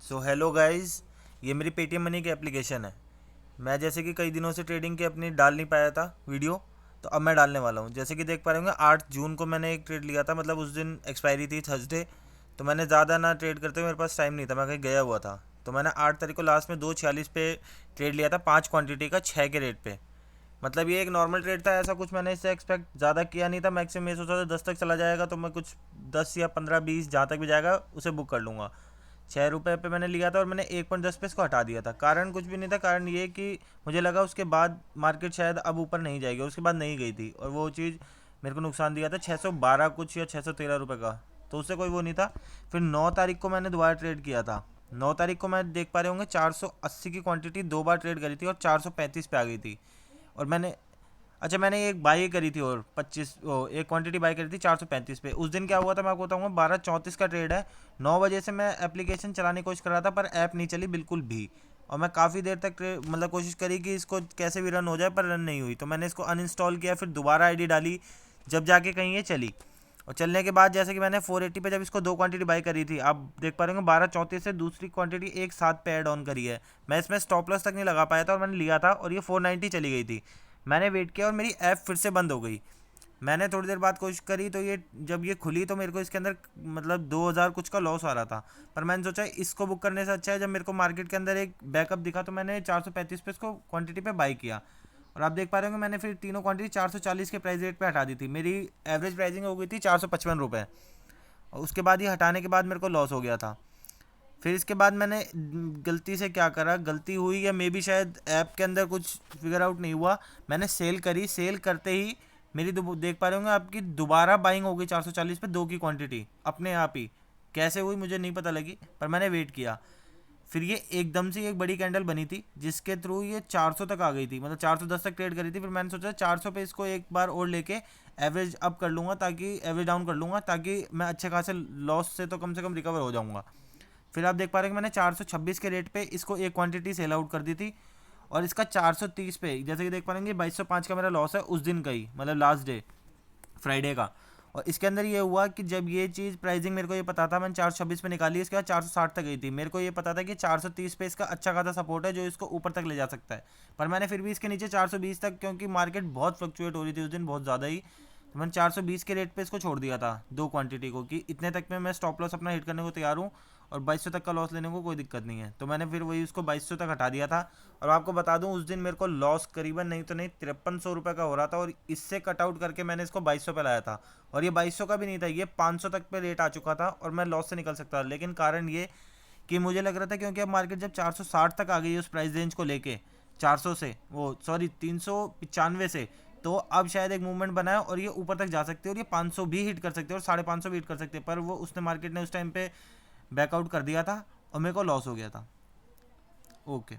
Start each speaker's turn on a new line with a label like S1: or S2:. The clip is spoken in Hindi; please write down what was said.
S1: सो हेलो गाइस, ये मेरी पेटीएम मनी की एप्लीकेशन है। मैं जैसे कि कई दिनों से ट्रेडिंग की अपनी डाल नहीं पाया था वीडियो, तो अब मैं डालने वाला हूँ। जैसे कि देख पा रहे होंगे 8 जून को मैंने एक ट्रेड लिया था, मतलब उस दिन एक्सपायरी थी थर्सडे। तो मैंने ज़्यादा ना ट्रेड करते हुए, मेरे पास टाइम नहीं था, मैं कहीं गया हुआ था। तो मैंने 8 तारीख को लास्ट में 2:46 पे ट्रेड लिया था, 5 क्वान्टिटी का 6 के रेट पे। मतलब ये एक नॉर्मल ट्रेड था, ऐसा कुछ मैंने इससे एक्सपेक्ट ज़्यादा किया नहीं था। मैक्सिमम ये सोचा था 10 तक चला जाएगा, तो मैं कुछ 10 या 15 20 जहाँ तक भी जाएगा उसे बुक कर लूँगा। 6 रुपये पे मैंने लिया था और मैंने 1.10 पे इसको हटा दिया था। कारण कुछ भी नहीं था, कारण ये कि मुझे लगा उसके बाद मार्केट शायद अब ऊपर नहीं जाएगी, उसके बाद नहीं गई थी और वो चीज़ मेरे को नुकसान दिया था 612 कुछ या 613 रुपये का। तो उससे कोई वो नहीं था। फिर 9 तारीख को मैंने दोबारा ट्रेड किया था। 9 तारीख को मैं देख पा रहे होंगे 480 की क्वांटिटी 2 बार ट्रेड करी थी और 435 पे आ गई थी। और मैंने अच्छा, मैंने एक बाई करी थी और 25 एक क्वांटिटी बाई करी थी 435 पे। उस दिन क्या हुआ था मैं आपको बताऊंगा। 12:34 का ट्रेड है। 9 बजे से मैं एप्लीकेशन चलाने की कोशिश कर रहा था, पर ऐप नहीं चली बिल्कुल भी। और मैं काफ़ी देर तक मतलब कोशिश करी कि इसको कैसे भी रन हो जाए, पर रन नहीं हुई। तो मैंने इसको अनइंस्टॉल किया, फिर दोबारा आईडी डाली, जब जाके कहीं ये चली। और चलने के बाद जैसे कि मैंने 480 पे जब इसको 2 क्वांटिटी बाई करी थी, आप देख पा रहे होंगे 12:34 से दूसरी क्वांटिटी एक साथ पे ऐड ऑन करी है। मैं इसमें स्टॉप लॉस तक नहीं लगा पाया था और मैंने लिया था और ये 490 चली गई थी। मैंने वेट किया और मेरी ऐप फिर से बंद हो गई। मैंने थोड़ी देर बाद कोशिश करी, तो ये जब ये खुली तो मेरे को इसके अंदर मतलब 2000 कुछ का लॉस आ रहा था। पर मैंने सोचा इसको बुक करने से अच्छा है, जब मेरे को मार्केट के अंदर एक बैकअप दिखा, तो मैंने 435 पे इसको क्वांटिटी पे बाई किया। और आप देख पा रहे होंगे मैंने फिर तीनों क्वांटिटी 440 के प्राइस रेट पे हटा दी थी। मेरी एवरेज प्राइसिंग हो गई थी 455 रुपये। और उसके बाद ये हटाने के बाद मेरे को लॉस हो गया था। फिर इसके बाद मैंने गलती से क्या करा, गलती हुई या मे बी शायद ऐप के अंदर कुछ फिगर आउट नहीं हुआ, मैंने सेल करी। सेल करते ही मेरी देख पा रहे होंगे आपकी दोबारा बाइंग हो गई 440 पे 2 की क्वांटिटी अपने आप ही। कैसे हुई मुझे नहीं पता लगी, पर मैंने वेट किया। फिर ये एकदम से एक बड़ी कैंडल बनी थी, जिसके थ्रू ये 400 तक आ गई थी, मतलब 410 तक ट्रेड करी थी। फिर मैंने सोचा 400 पे इसको एक बार और लेके एवरेज अप कर लूँगा, ताकि एवरेज डाउन कर लूँगा, ताकि मैं अच्छे खासे लॉस से तो कम से कम रिकवर हो जाऊँगा। फिर आप देख पा रहे हैं कि मैंने 426 के रेट पे इसको एक क्वांटिटी सेल आउट कर दी थी। और इसका 430 पे जैसे कि देख पा रहे हैं 2205 का मेरा लॉस है उस दिन का ही, मतलब लास्ट डे फ्राइडे का। और इसके अंदर ये हुआ कि जब ये चीज़ प्राइसिंग मेरे को ये पता था, मैंने 426 पे निकाली, इसके बाद 460 तक गई थी। मेरे को ये पता था कि 430 पे इसका अच्छा खासा सपोर्ट है जो इसको ऊपर तक ले जा सकता है। पर मैंने फिर भी इसके नीचे 420 तक, क्योंकि मार्केट बहुत फ्लक्चुएट हो रही थी उस दिन बहुत ज़्यादा ही, तो मैंने 420 के रेट पे इसको छोड़ दिया था 2 क्वांटिटी को, कि इतने तक में मैं स्टॉप लॉस अपना हिट करने को तैयार हूँ और 2200 तक का लॉस लेने को कोई दिक्कत नहीं है। तो मैंने फिर वही उसको 2200 तक हटा दिया था। और आपको बता दूं उस दिन मेरे को लॉस करीबन नहीं तो नहीं 5300 रुपये का हो रहा था, और इससे कट आउट करके मैंने इसको 2200 पे लाया था। और ये 2200 का भी नहीं था, ये 500 तक पे रेट आ चुका था और मैं लॉस से निकल सकता था। लेकिन कारण ये कि मुझे लग रहा था, क्योंकि अब मार्केट जब 460 तक आ गई है उस प्राइस रेंज को लेके, 400 से वो सॉरी 395 से, तो अब शायद एक मूवमेंट बना है और ये ऊपर तक जा सकते हैं और ये 500 भी हिट कर सकते हैं और 550 भी हिट कर सकते हैं। पर वो उसने मार्केट ने उस टाइम पे बैकआउट कर दिया था और मेरे को लॉस हो गया था। ओके।